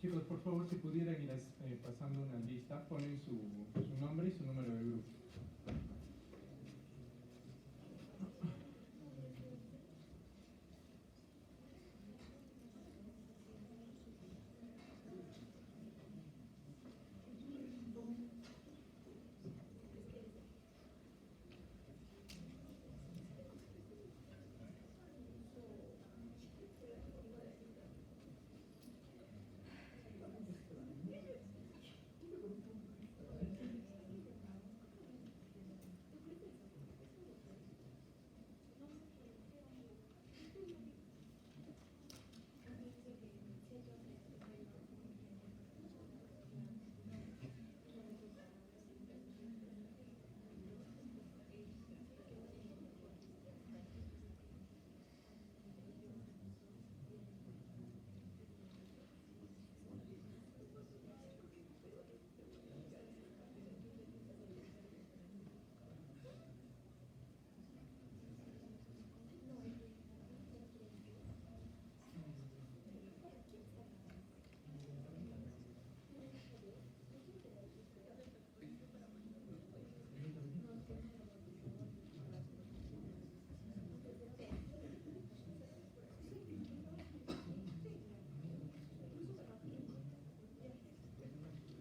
Chicos, por favor, si pudieran ir pasando una lista, ponen su nombre y su número de grupo.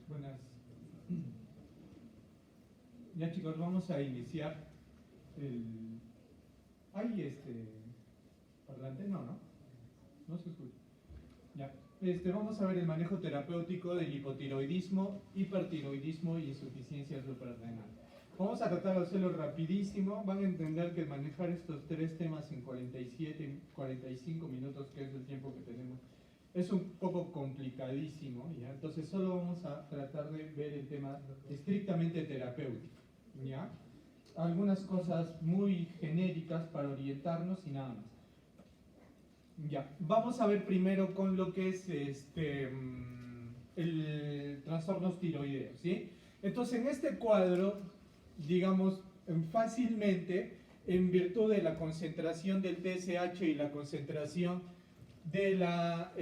Buenas. Ya chicos, vamos a iniciar el... ¿Hay parlante? No se escucha. Ya. Vamos a ver el manejo terapéutico del hipotiroidismo, hipertiroidismo y insuficiencia suprarrenal. Vamos a tratar de hacerlo rapidísimo. Van a entender que manejar estos tres temas en 45 minutos, que es el tiempo que tenemos, es un poco complicadísimo, ¿ya? Entonces solo vamos a tratar de ver el tema estrictamente terapéutico, ¿ya? Algunas cosas muy genéricas para orientarnos y nada más. Ya, vamos a ver primero con lo que es el trastornos tiroideos, ¿sí? Entonces en este cuadro, digamos, fácilmente, en virtud de la concentración del TSH y la concentración de la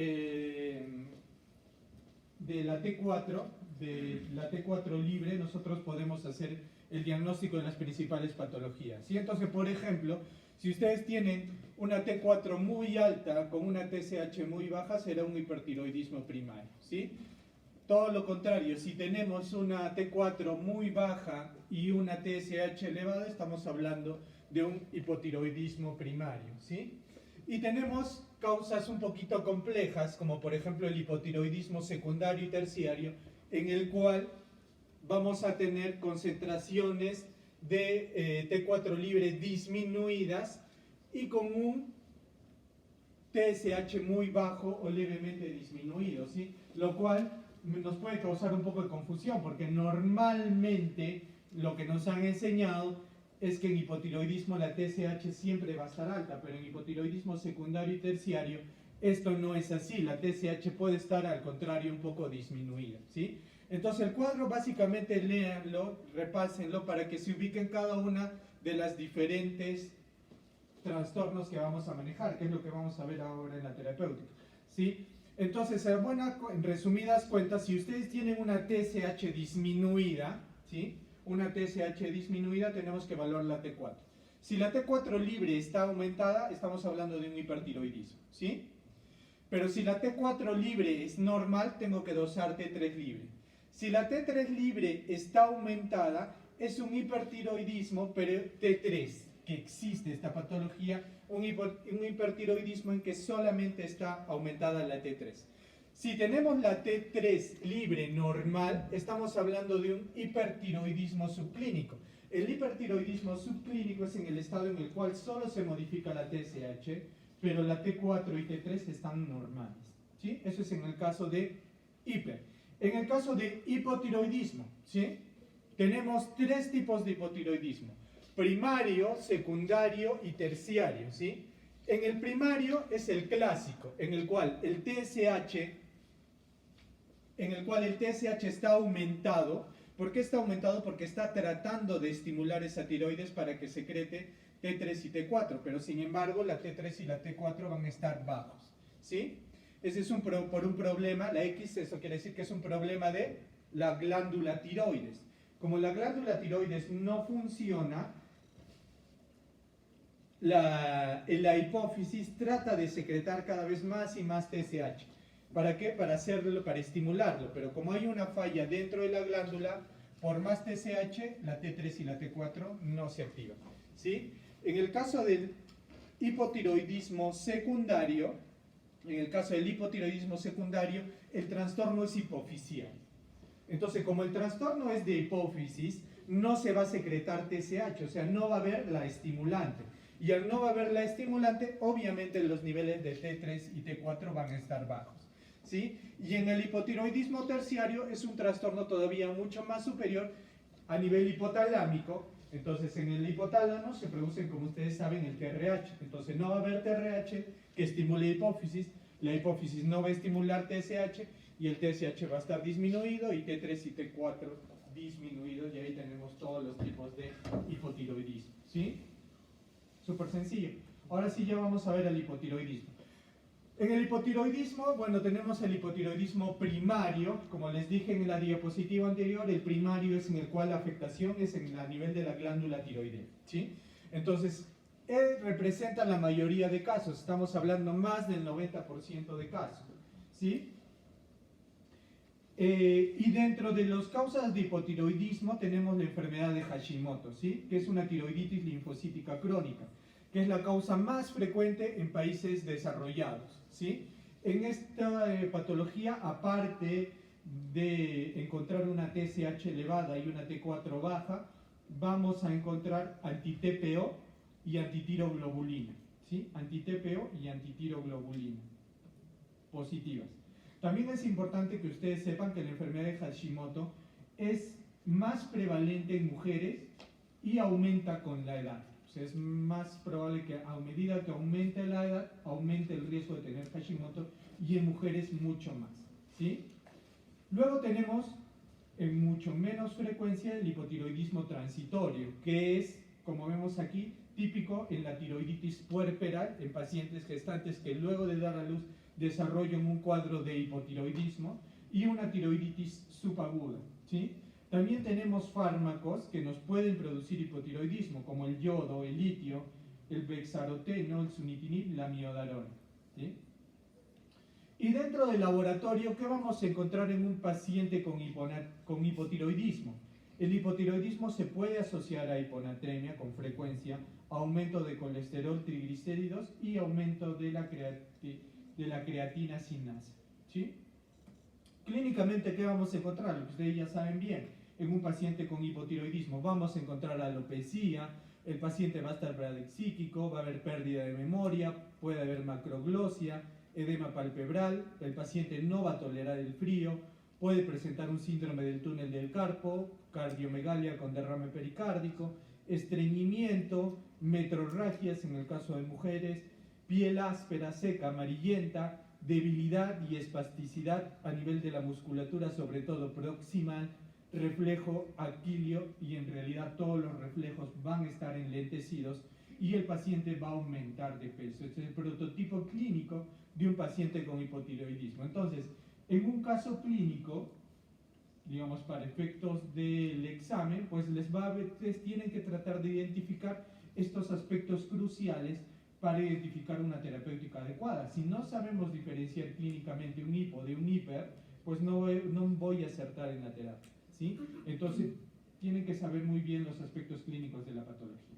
T4 libre, nosotros podemos hacer el diagnóstico de las principales patologías, ¿sí? Entonces, por ejemplo, si ustedes tienen una T4 muy alta con una TSH muy baja, será un hipertiroidismo primario, ¿sí? Todo lo contrario, si tenemos una T4 muy baja y una TSH elevada, estamos hablando de un hipotiroidismo primario, ¿sí? Y tenemos causas un poquito complejas, como por ejemplo el hipotiroidismo secundario y terciario, en el cual vamos a tener concentraciones de T4 libre disminuidas y con un TSH muy bajo o levemente disminuido, ¿sí? Lo cual nos puede causar un poco de confusión, porque normalmente lo que nos han enseñado es que en hipotiroidismo la TSH siempre va a estar alta, pero en hipotiroidismo secundario y terciario esto no es así. La TSH puede estar al contrario un poco disminuida, ¿sí? Entonces el cuadro básicamente léanlo, repásenlo para que se ubiquen cada una de las diferentes trastornos que vamos a manejar, que es lo que vamos a ver ahora en la terapéutica, ¿sí? Entonces, en resumidas cuentas, si ustedes tienen una TSH disminuida, ¿sí? Una TSH disminuida, tenemos que evaluar la T4. Si la T4 libre está aumentada, estamos hablando de un hipertiroidismo, ¿sí? Pero si la T4 libre es normal, tengo que dosar T3 libre. Si la T3 libre está aumentada, es un hipertiroidismo, pero T3, que existe esta patología, un hipertiroidismo en que solamente está aumentada la T3. Si tenemos la T3 libre normal, estamos hablando de un hipertiroidismo subclínico. El hipertiroidismo subclínico es en el estado en el cual solo se modifica la TSH, pero la T4 y T3 están normales, ¿sí? Eso es en el caso de hiper. En el caso de hipotiroidismo, ¿sí? Tenemos tres tipos de hipotiroidismo: primario, secundario y terciario, ¿sí? En el primario es el clásico, en el cual el TSH está aumentado. ¿Por qué está aumentado? Porque está tratando de estimular esa tiroides para que secrete T3 y T4, pero sin embargo la T3 y la T4 van a estar bajos, ¿sí? Ese es por un problema, la X, eso quiere decir que es un problema de la glándula tiroides. Como la glándula tiroides no funciona, la hipófisis trata de secretar cada vez más y más TSH. ¿Para qué? Para hacerlo, para estimularlo. Pero como hay una falla dentro de la glándula, por más TSH, la T3 y la T4 no se activan. ¿Sí? En el caso del hipotiroidismo secundario, el trastorno es hipofisial. Entonces, como el trastorno es de hipófisis, no se va a secretar TSH, o sea, no va a haber la estimulante. Y al no haber la estimulante, obviamente los niveles de T3 y T4 van a estar bajos. ¿Sí? Y en el hipotiroidismo terciario es un trastorno todavía mucho más superior a nivel hipotalámico. Entonces en el hipotálamo se produce, como ustedes saben, el TRH. Entonces no va a haber TRH que estimule la hipófisis no va a estimular TSH y el TSH va a estar disminuido y T3 y T4 disminuidos, y ahí tenemos todos los tipos de hipotiroidismo. ¿Sí? Súper sencillo. Ahora sí ya vamos a ver el hipotiroidismo. En el hipotiroidismo, bueno, tenemos el hipotiroidismo primario, como les dije en la diapositiva anterior, el primario es en el cual la afectación es a nivel de la glándula tiroidea, ¿sí? Entonces, él representa la mayoría de casos, estamos hablando más del 90% de casos, ¿sí? Y dentro de las causas de hipotiroidismo tenemos la enfermedad de Hashimoto, ¿sí? Que es una tiroiditis linfocítica crónica, que es la causa más frecuente en países desarrollados, ¿sí? En esta patología, aparte de encontrar una TSH elevada y una T4 baja, vamos a encontrar anti-TPO y antitiroglobulina, ¿sí? Anti-TPO y antitiroglobulina positivas. También es importante que ustedes sepan que la enfermedad de Hashimoto es más prevalente en mujeres y aumenta con la edad. O sea, es más probable que a medida que aumente la edad, aumente el riesgo de tener Hashimoto, y en mujeres mucho más, ¿sí? Luego tenemos en mucho menos frecuencia el hipotiroidismo transitorio, que es, como vemos aquí, típico en la tiroiditis puerperal, en pacientes gestantes que luego de dar a luz desarrollan un cuadro de hipotiroidismo y una tiroiditis subaguda, ¿sí? También tenemos fármacos que nos pueden producir hipotiroidismo, como el yodo, el litio, el bexaroteno, el sunitinib, la miodarona, ¿sí? Y dentro del laboratorio, ¿qué vamos a encontrar en un paciente con hipotiroidismo? El hipotiroidismo se puede asociar a hiponatremia con frecuencia, aumento de colesterol, triglicéridos y aumento de la creatina sinasa, ¿sí? Clínicamente, ¿qué vamos a encontrar? Lo que ustedes ya saben bien. En un paciente con hipotiroidismo vamos a encontrar alopecia, el paciente va a estar bradexíquico, va a haber pérdida de memoria, puede haber macroglosia, edema palpebral, el paciente no va a tolerar el frío, puede presentar un síndrome del túnel del carpo, cardiomegalia con derrame pericárdico, estreñimiento, metrorragias en el caso de mujeres, piel áspera, seca, amarillenta, debilidad y espasticidad a nivel de la musculatura, sobre todo proximal, reflejo aquilio, y en realidad todos los reflejos van a estar enlentecidos y el paciente va a aumentar de peso. Este es el prototipo clínico de un paciente con hipotiroidismo. Entonces, en un caso clínico, digamos para efectos del examen, pues ustedes tienen que tratar de identificar estos aspectos cruciales para identificar una terapéutica adecuada. Si no sabemos diferenciar clínicamente un hipo de un hiper, pues no voy a acertar en la terapia, ¿sí? Entonces, tienen que saber muy bien los aspectos clínicos de la patología.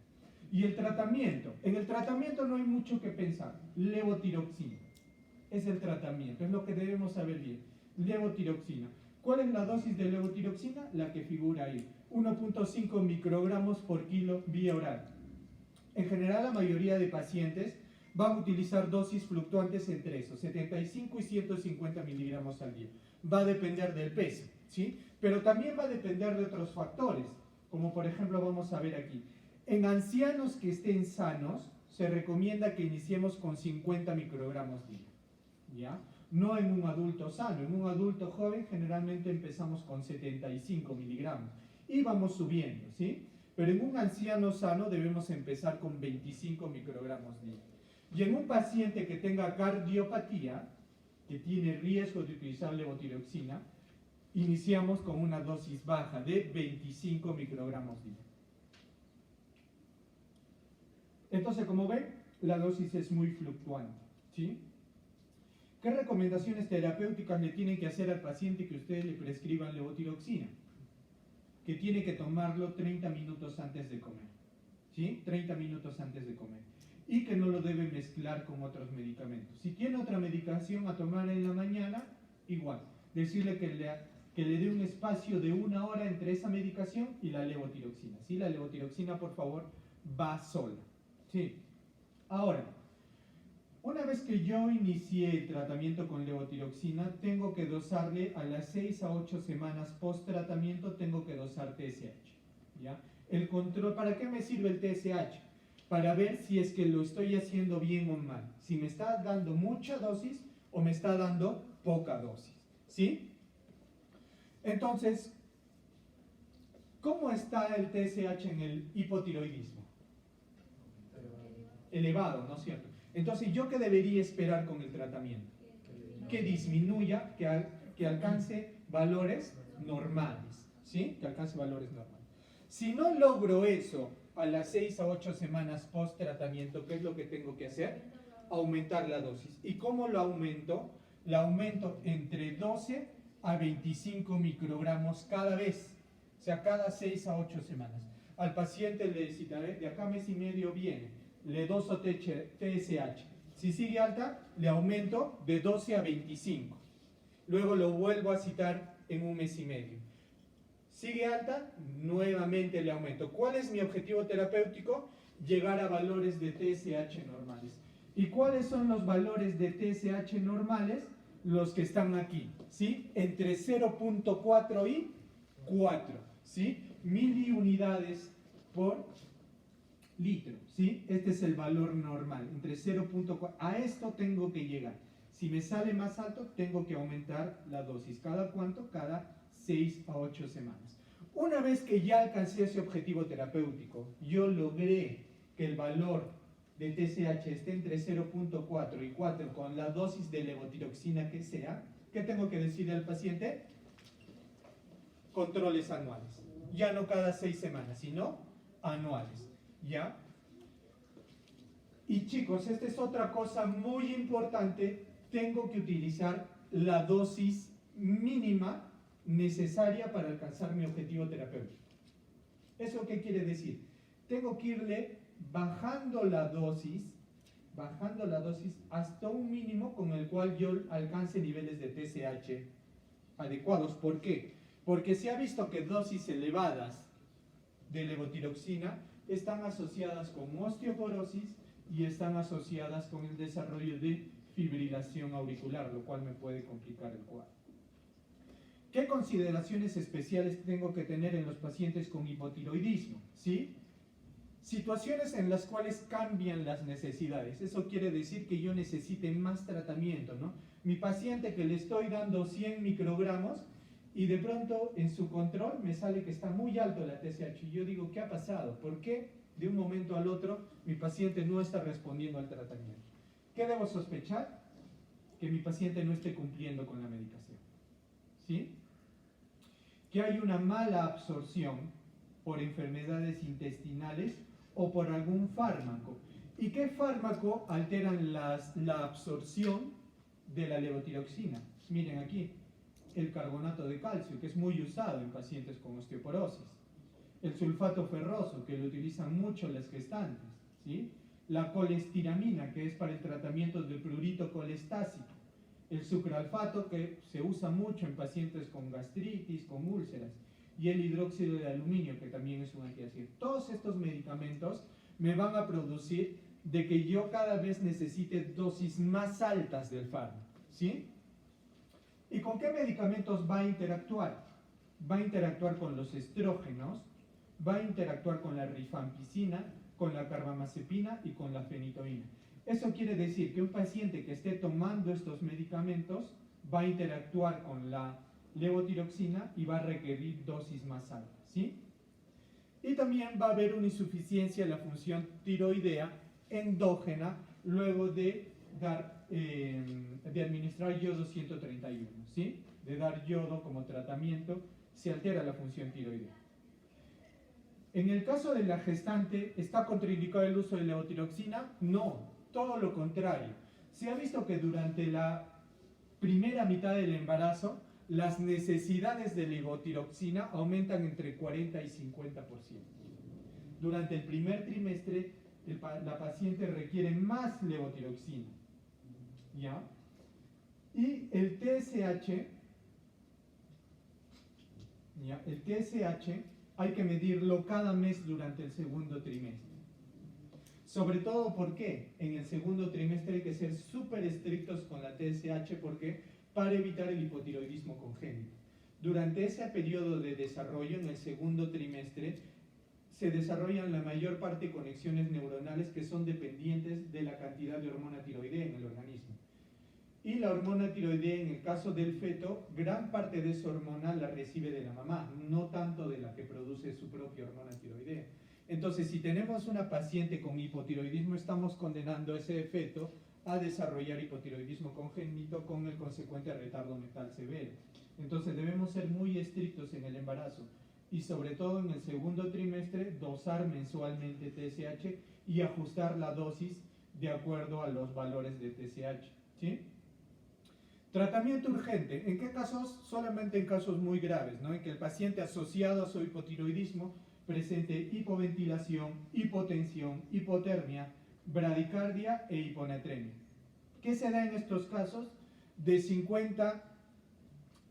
Y el tratamiento. En el tratamiento no hay mucho que pensar. Levotiroxina es el tratamiento, es lo que debemos saber bien. Levotiroxina. ¿Cuál es la dosis de levotiroxina? La que figura ahí. 1.5 microgramos por kilo vía oral. En general, la mayoría de pacientes van a utilizar dosis fluctuantes entre esos, 75 y 150 miligramos al día. Va a depender del peso, ¿sí? Pero también va a depender de otros factores, como por ejemplo vamos a ver aquí. En ancianos que estén sanos, se recomienda que iniciemos con 50 microgramos día, ¿ya? No en un adulto sano. En un adulto joven generalmente empezamos con 75 miligramos y vamos subiendo, ¿sí? Pero en un anciano sano debemos empezar con 25 microgramos día. Y en un paciente que tenga cardiopatía, que tiene riesgo de utilizar levotiroxina, iniciamos con una dosis baja de 25 microgramos día. Entonces, como ven, la dosis es muy fluctuante, ¿sí? ¿Qué recomendaciones terapéuticas le tienen que hacer al paciente que ustedes le prescriban levotiroxina? Que tiene que tomarlo 30 minutos antes de comer, ¿sí? 30 minutos antes de comer. Y que no lo debe mezclar con otros medicamentos. Si tiene otra medicación a tomar en la mañana, igual. Decirle que le dé un espacio de 1 hora entre esa medicación y la levotiroxina, ¿sí? La levotiroxina, por favor, va sola, ¿sí? Ahora, una vez que yo inicié el tratamiento con levotiroxina, tengo que dosarle a las 6 a 8 semanas post tratamiento, tengo que dosar TSH, ¿ya? El control, ¿para qué me sirve el TSH? Para ver si es que lo estoy haciendo bien o mal, si me está dando mucha dosis o me está dando poca dosis, ¿sí? Entonces, ¿cómo está el TSH en el hipotiroidismo? Elevado, ¿no es cierto? Entonces, ¿yo qué debería esperar con el tratamiento? Que disminuya, que alcance valores normales, ¿sí? Que alcance valores normales. Si no logro eso a las 6 a 8 semanas post tratamiento, ¿qué es lo que tengo que hacer? Aumentar la dosis. ¿Y cómo lo aumento? La aumento entre 12 a 25 microgramos cada vez, o sea, cada 6 a 8 semanas. Al paciente le citaré, de acá a mes y medio viene, le doso TSH. Si sigue alta, le aumento de 12 a 25. Luego lo vuelvo a citar en un mes y medio. Sigue alta, nuevamente le aumento. ¿Cuál es mi objetivo terapéutico? Llegar a valores de TSH normales. ¿Y cuáles son los valores de TSH normales? Los que están aquí, ¿sí? Entre 0.4 y 4, ¿sí? Miliunidades por litro, ¿sí? Este es el valor normal, entre 0.4. A esto tengo que llegar. Si me sale más alto, tengo que aumentar la dosis. ¿Cada cuánto? Cada 6 a 8 semanas. Una vez que ya alcancé ese objetivo terapéutico, yo logré que el valor de TSH esté entre 0.4 y 4 con la dosis de levotiroxina que sea, ¿qué tengo que decirle al paciente? Controles anuales. Ya no cada 6 semanas, sino anuales. ¿Ya? Y chicos, esta es otra cosa muy importante. Tengo que utilizar la dosis mínima necesaria para alcanzar mi objetivo terapéutico. ¿Eso qué quiere decir? Tengo que irle bajando la dosis hasta un mínimo con el cual yo alcance niveles de TSH adecuados. ¿Por qué? Porque se ha visto que dosis elevadas de levotiroxina están asociadas con osteoporosis y están asociadas con el desarrollo de fibrilación auricular, lo cual me puede complicar el cuadro. ¿Qué consideraciones especiales tengo que tener en los pacientes con hipotiroidismo? ¿Sí? Situaciones en las cuales cambian las necesidades. Eso quiere decir que yo necesite más tratamiento, ¿no? Mi paciente que le estoy dando 100 microgramos y de pronto en su control me sale que está muy alto la TSH. Y yo digo, ¿qué ha pasado? ¿Por qué de un momento al otro mi paciente no está respondiendo al tratamiento? ¿Qué debo sospechar? Que mi paciente no esté cumpliendo con la medicación. ¿Sí? Que hay una mala absorción por enfermedades intestinales o por algún fármaco. ¿Y qué fármaco alteran la absorción de la levotiroxina? Miren aquí, el carbonato de calcio, que es muy usado en pacientes con osteoporosis. El sulfato ferroso, que lo utilizan mucho las gestantes, ¿sí? La colestiramina, que es para el tratamiento del prurito colestásico. El sucralfato, que se usa mucho en pacientes con gastritis, con úlceras. Y el hidróxido de aluminio, que también es un antiácido. Todos estos medicamentos me van a producir de que yo cada vez necesite dosis más altas del fármaco, ¿sí? ¿Y con qué medicamentos va a interactuar? Va a interactuar con los estrógenos, va a interactuar con la rifampicina, con la carbamazepina y con la fenitoína. Eso quiere decir que un paciente que esté tomando estos medicamentos va a interactuar con la levotiroxina y va a requerir dosis más altas, ¿sí? Y también va a haber una insuficiencia en la función tiroidea endógena luego de dar de administrar yodo 131, ¿sí? De dar yodo como tratamiento, se altera la función tiroidea. En el caso de la gestante, ¿está contraindicado el uso de levotiroxina? No, todo lo contrario. Se ha visto que durante la primera mitad del embarazo, las necesidades de levotiroxina aumentan entre 40 y 50%. Durante el primer trimestre, la paciente requiere más levotiroxina, ¿ya? Y el TSH, ¿ya? El TSH hay que medirlo cada mes durante el segundo trimestre. Sobre todo, ¿por qué? En el segundo trimestre hay que ser súper estrictos con la TSH, porque para evitar el hipotiroidismo congénito. Durante ese periodo de desarrollo, en el segundo trimestre, se desarrollan la mayor parte de conexiones neuronales que son dependientes de la cantidad de hormona tiroidea en el organismo. Y la hormona tiroidea, en el caso del feto, gran parte de esa hormona la recibe de la mamá, no tanto de la que produce su propia hormona tiroidea. Entonces, si tenemos una paciente con hipotiroidismo, estamos condenando a ese feto a desarrollar hipotiroidismo congénito con el consecuente retardo mental severo. Entonces, debemos ser muy estrictos en el embarazo y sobre todo en el segundo trimestre, dosar mensualmente TSH y ajustar la dosis de acuerdo a los valores de TSH, ¿sí? Tratamiento urgente. ¿En qué casos? Solamente en casos muy graves, ¿no? En que el paciente asociado a su hipotiroidismo presente hipoventilación, hipotensión, hipotermia, bradicardia e hiponatremia. ¿Qué se da en estos casos? De 50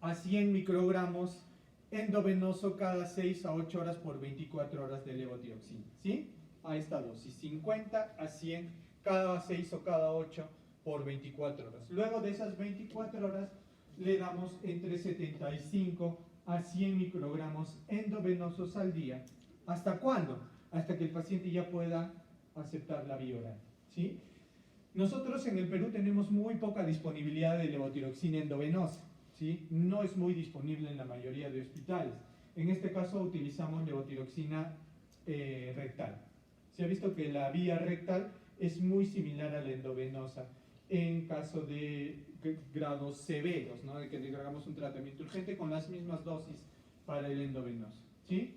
a 100 microgramos endovenoso cada 6 a 8 horas por 24 horas de levotiroxina, ¿sí? A esta dosis, 50 a 100 cada 6 o cada 8 por 24 horas. Luego de esas 24 horas le damos entre 75 a 100 microgramos endovenosos al día. ¿Hasta cuándo? Hasta que el paciente ya pueda aceptar la vía oral, ¿sí? Nosotros en el Perú tenemos muy poca disponibilidad de levotiroxina endovenosa, ¿sí? No es muy disponible en la mayoría de hospitales. En este caso utilizamos levotiroxina rectal. Se ha visto que la vía rectal es muy similar a la endovenosa en caso de grados severos, ¿no? De que hagamos un tratamiento urgente con las mismas dosis para el endovenoso, ¿sí?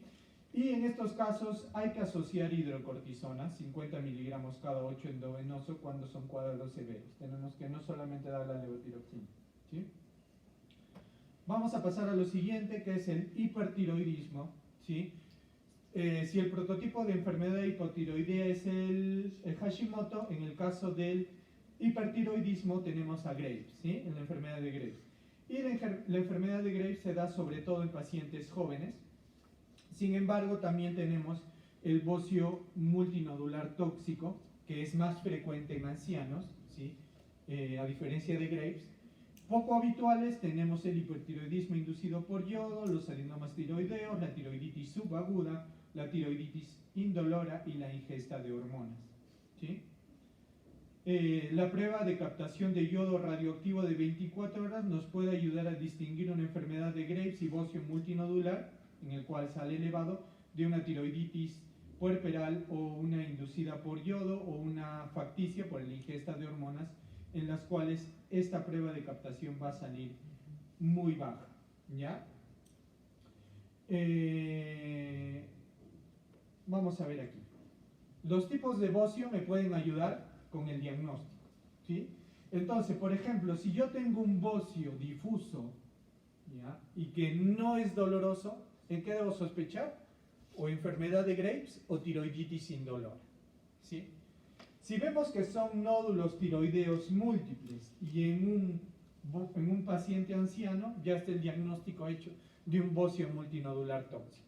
Y en estos casos hay que asociar hidrocortisona, 50 miligramos cada 8 endovenoso cuando son cuadros severos. Tenemos que no solamente dar la levotiroxina, ¿sí? Vamos a pasar a lo siguiente, que es el hipertiroidismo, ¿sí? Si el prototipo de enfermedad hipotiroidea es el Hashimoto, en el caso del hipertiroidismo tenemos a Graves, ¿sí? En la enfermedad de Graves. Y la enfermedad de Graves se da sobre todo en pacientes jóvenes. Sin embargo, también tenemos el bocio multinodular tóxico, que es más frecuente en ancianos, ¿sí? A diferencia de Graves. Poco habituales tenemos el hipertiroidismo inducido por yodo, los adenomas tiroideos, la tiroiditis subaguda, la tiroiditis indolora y la ingesta de hormonas, ¿sí? La prueba de captación de yodo radioactivo de 24 horas nos puede ayudar a distinguir una enfermedad de Graves y bocio multinodular, en el cual sale elevado, de una tiroiditis puerperal o una inducida por yodo o una facticia por la ingesta de hormonas, en las cuales esta prueba de captación va a salir muy baja, ¿ya? Vamos a ver aquí. Los tipos de bocio me pueden ayudar con el diagnóstico, ¿sí? Entonces, por ejemplo, si yo tengo un bocio difuso, ¿ya? Y que no es doloroso, ¿en qué debo sospechar? O enfermedad de Graves o tiroiditis indolora, ¿sí? Si vemos que son nódulos tiroideos múltiples y en un paciente anciano, ya está el diagnóstico hecho de un bocio multinodular tóxico.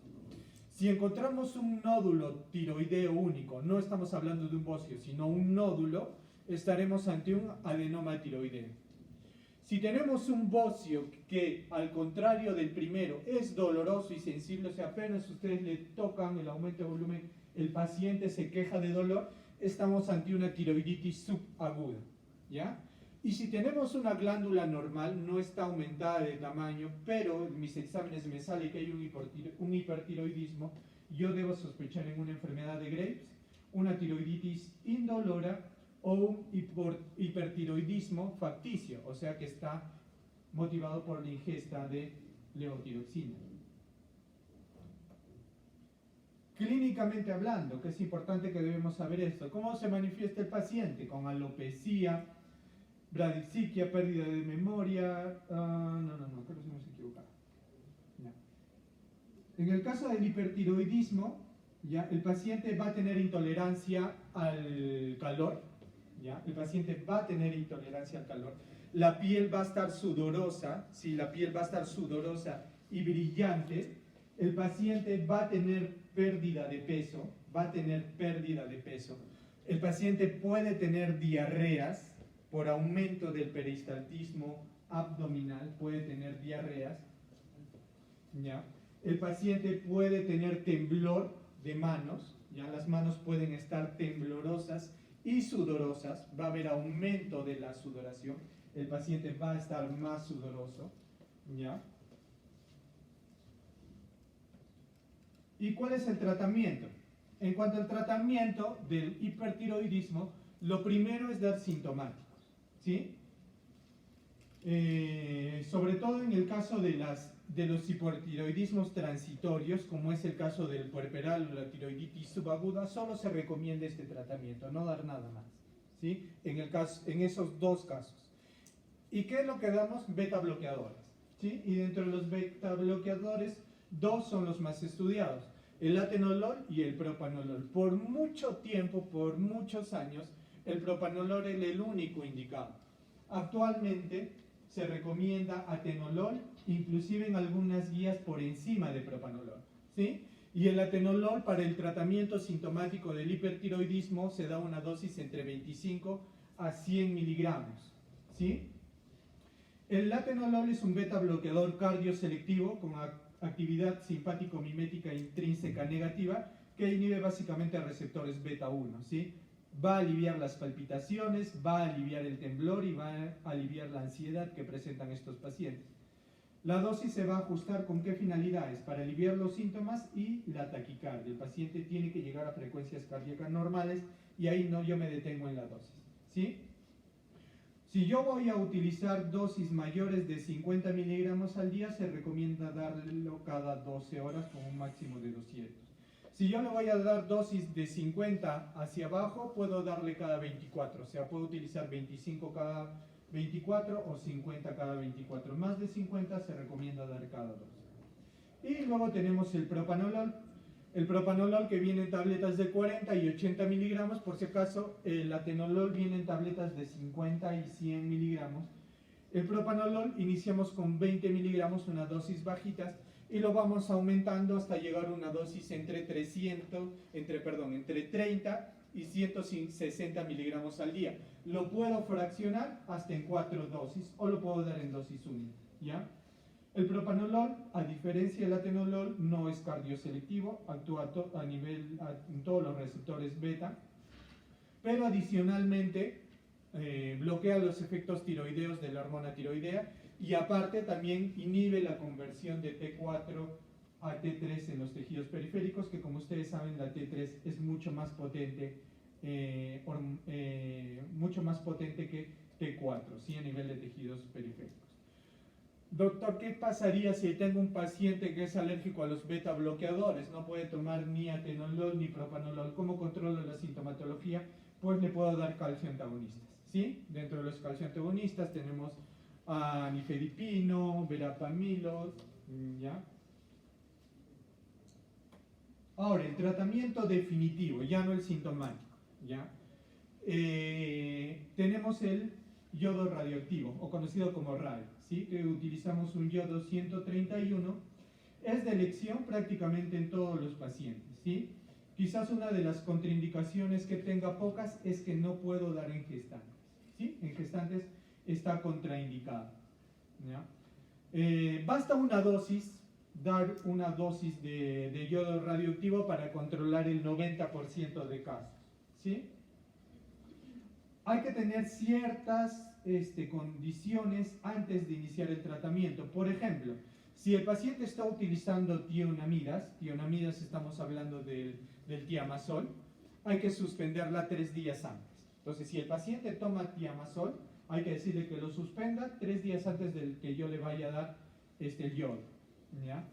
Si encontramos un nódulo tiroideo único, no estamos hablando de un bocio, sino un nódulo, estaremos ante un adenoma tiroideo. Si tenemos un bocio que, al contrario del primero, es doloroso y sensible, o sea, apenas ustedes le tocan el aumento de volumen, el paciente se queja de dolor, estamos ante una tiroiditis subaguda, ¿ya? Y si tenemos una glándula normal, no está aumentada de tamaño, pero en mis exámenes me sale que hay un hipertiroidismo, yo debo sospechar en una enfermedad de Graves, una tiroiditis indolora o un hipertiroidismo facticio, o sea que está motivado por la ingesta de levotiroxina. Clínicamente hablando, que es importante que debemos saber esto, ¿cómo se manifiesta el paciente? Con alopecia, bradixiquia, pérdida de memoria, creo que nos hemos equivocado. Ya. En el caso del hipertiroidismo, ¿ya? El paciente va a tener intolerancia al calor, ¿ya? El paciente va a tener intolerancia al calor. La piel va a estar sudorosa, ¿sí? La piel va a estar sudorosa y brillante. El paciente va a tener pérdida de peso, El paciente puede tener diarreas por aumento del peristaltismo abdominal, puede tener diarreas, ¿ya? El paciente puede tener temblor de manos, ya las manos pueden estar temblorosas y sudorosas, va a haber aumento de la sudoración, el paciente va a estar más sudoroso, ¿ya? ¿Y cuál es el tratamiento? En cuanto al tratamiento del hipertiroidismo, lo primero es dar sintomáticos, ¿sí? Sobre todo en el caso de los hipertiroidismos transitorios, como es el caso del puerperal o la tiroiditis subaguda, solo se recomienda este tratamiento, no dar nada más, ¿sí? En esos dos casos. ¿Y qué es lo que damos? Beta bloqueadores, ¿sí? Y dentro de los beta bloqueadores, dos son los más estudiados, el atenolol y el propanolol. Por mucho tiempo, por muchos años, el propanolol es el único indicado. Actualmente se recomienda atenolol, inclusive en algunas guías por encima de propanolol, ¿sí? Y el atenolol para el tratamiento sintomático del hipertiroidismo se da una dosis entre 25 a 100 miligramos, ¿sí? El atenolol es un beta bloqueador cardioselectivo con actividad simpático-mimética intrínseca negativa que inhibe básicamente receptores beta 1, ¿sí? Va a aliviar las palpitaciones, va a aliviar el temblor y va a aliviar la ansiedad que presentan estos pacientes. La dosis se va a ajustar con qué finalidades, para aliviar los síntomas y la taquicardia. El paciente tiene que llegar a frecuencias cardíacas normales y ahí no yo me detengo en la dosis, ¿sí? Si yo voy a utilizar dosis mayores de 50 miligramos al día, se recomienda darlo cada 12 horas con un máximo de 200. Si yo le voy a dar dosis de 50 hacia abajo, puedo darle cada 24, o sea, puedo utilizar 25 cada 24 o 50 cada 24. Más de 50 se recomienda dar cada 12. Y luego tenemos el propanolol. El propanolol que viene en tabletas de 40 y 80 miligramos, por si acaso el atenolol viene en tabletas de 50 y 100 miligramos. El propanolol iniciamos con 20 miligramos, una dosis bajitas, y lo vamos aumentando hasta llegar a una dosis entre 30 y 160 miligramos al día. Lo puedo fraccionar hasta en 4 dosis o lo puedo dar en dosis única, ¿ya? El propanolol, a diferencia del atenolol, no es cardioselectivo, actúa en todos los receptores beta, pero adicionalmente bloquea los efectos tiroideos de la hormona tiroidea y aparte también inhibe la conversión de T4 a T3 en los tejidos periféricos, que como ustedes saben la T3 es mucho más potente que T4, ¿sí? A nivel de tejidos periféricos. Doctor, ¿qué pasaría si tengo un paciente que es alérgico a los beta bloqueadores? No puede tomar ni atenolol ni propanolol. ¿Cómo controlo la sintomatología? Pues le puedo dar calcio antagonistas, ¿sí? Dentro de los calcio antagonistas tenemos a nifedipino, verapamilo, ¿ya? Ahora, el tratamiento definitivo, ya no el sintomático, ¿ya? Tenemos el yodo radioactivo, o conocido como radio, ¿sí? Que utilizamos un yodo 131, es de elección prácticamente en todos los pacientes, ¿sí? Quizás una de las contraindicaciones que tenga pocas es que no puedo dar en gestantes, ¿sí? En gestantes está contraindicado, ¿ya? Basta una dosis, dar una dosis de yodo radioactivo para controlar el 90% de casos, ¿sí? Hay que tener ciertas condiciones antes de iniciar el tratamiento. Por ejemplo, si el paciente está utilizando tionamidas estamos hablando del tiamazol, hay que suspenderla 3 días antes. Entonces, si el paciente toma tiamazol, hay que decirle que lo suspenda 3 días antes de que yo le vaya a dar el yodo, ¿ya?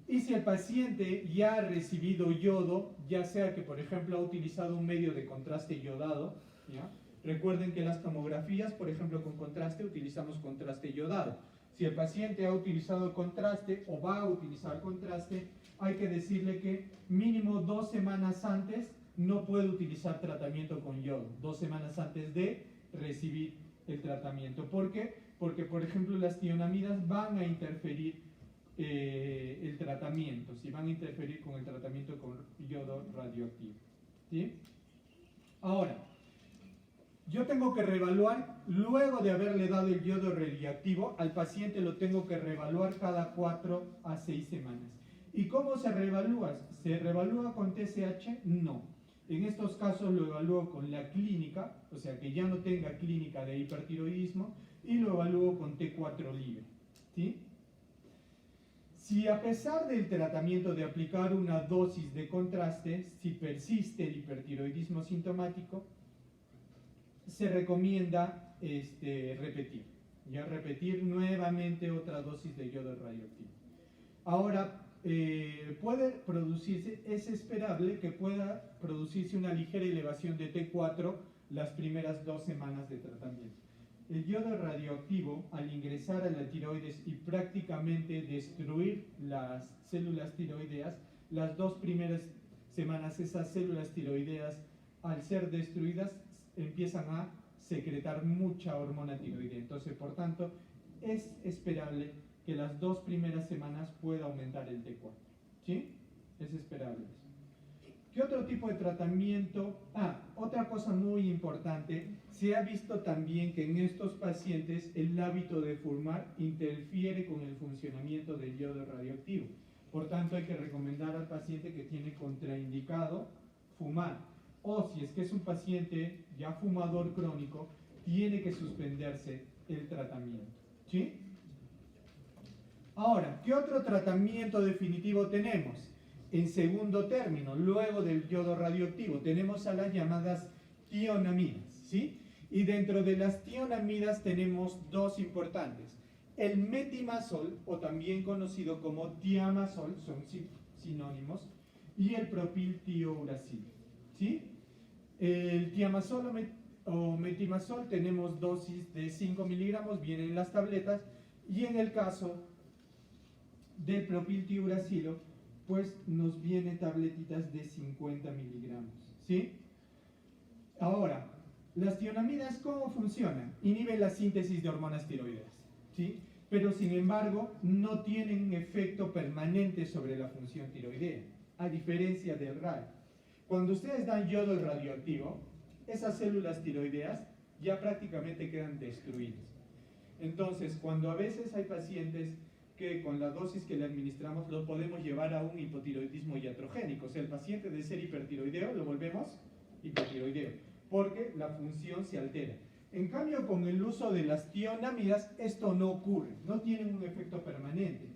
Y si el paciente ya ha recibido yodo, ya sea que, por ejemplo, ha utilizado un medio de contraste yodado, ¿ya? Recuerden que las tomografías, por ejemplo, con contraste, utilizamos contraste yodado. Si el paciente ha utilizado contraste o va a utilizar contraste, hay que decirle que mínimo 2 semanas antes no puede utilizar tratamiento con yodo, 2 semanas antes de recibir el tratamiento. ¿Por qué? Porque, por ejemplo, las tionamidas van a interferir el tratamiento, si van a interferir con el tratamiento con yodo radioactivo, ¿sí? Ahora, yo tengo que reevaluar, luego de haberle dado el yodo radioactivo, al paciente lo tengo que reevaluar cada 4 a 6 semanas. ¿Y cómo se reevalúa? ¿Se reevalúa con TSH? No. En estos casos lo evalúo con la clínica, o sea que ya no tenga clínica de hipertiroidismo, y lo evalúo con T4 libre, ¿sí? Si a pesar del tratamiento de aplicar una dosis de contraste, si persiste el hipertiroidismo sintomático, se recomienda repetir nuevamente otra dosis de yodo radioactivo. Ahora, puede producirse, es esperable que pueda producirse una ligera elevación de T4 las primeras 2 semanas de tratamiento. El yodo radioactivo, al ingresar a la tiroides y prácticamente destruir las células tiroideas, las 2 primeras semanas esas células tiroideas, al ser destruidas, empiezan a secretar mucha hormona tiroidea. Entonces, por tanto, es esperable que las 2 primeras semanas pueda aumentar el T4. ¿Sí? Es esperable eso. ¿Qué otro tipo de tratamiento? Otra cosa muy importante, se ha visto también que en estos pacientes el hábito de fumar interfiere con el funcionamiento del yodo radioactivo. Por tanto, hay que recomendar al paciente que tiene contraindicado fumar. O si es que es un paciente ya fumador crónico, tiene que suspenderse el tratamiento. ¿Sí? Ahora, ¿qué otro tratamiento definitivo tenemos? En segundo término, luego del yodo radioactivo, tenemos a las llamadas tionamidas, ¿sí? Y dentro de las tionamidas tenemos 2 importantes. El metimazol, o también conocido como tiamazol, son sinónimos, y el propiltiouracilo, ¿sí? El tiamazol o metimazol tenemos dosis de 5 miligramos, vienen en las tabletas, y en el caso del propiltiouracilo, pues nos vienen tabletitas de 50 miligramos, ¿sí? Ahora, las tionamidas, ¿cómo funcionan? Inhiben la síntesis de hormonas tiroideas, ¿sí? Pero sin embargo, no tienen efecto permanente sobre la función tiroidea, a diferencia del RAI. Cuando ustedes dan yodo radioactivo, esas células tiroideas ya prácticamente quedan destruidas. Entonces, cuando a veces hay pacientes que con la dosis que le administramos lo podemos llevar a un hipotiroidismo iatrogénico, o sea, el paciente de ser hipertiroideo lo volvemos hipotiroideo, porque la función se altera. En cambio, con el uso de las tionamidas, esto no ocurre, no tienen un efecto permanente.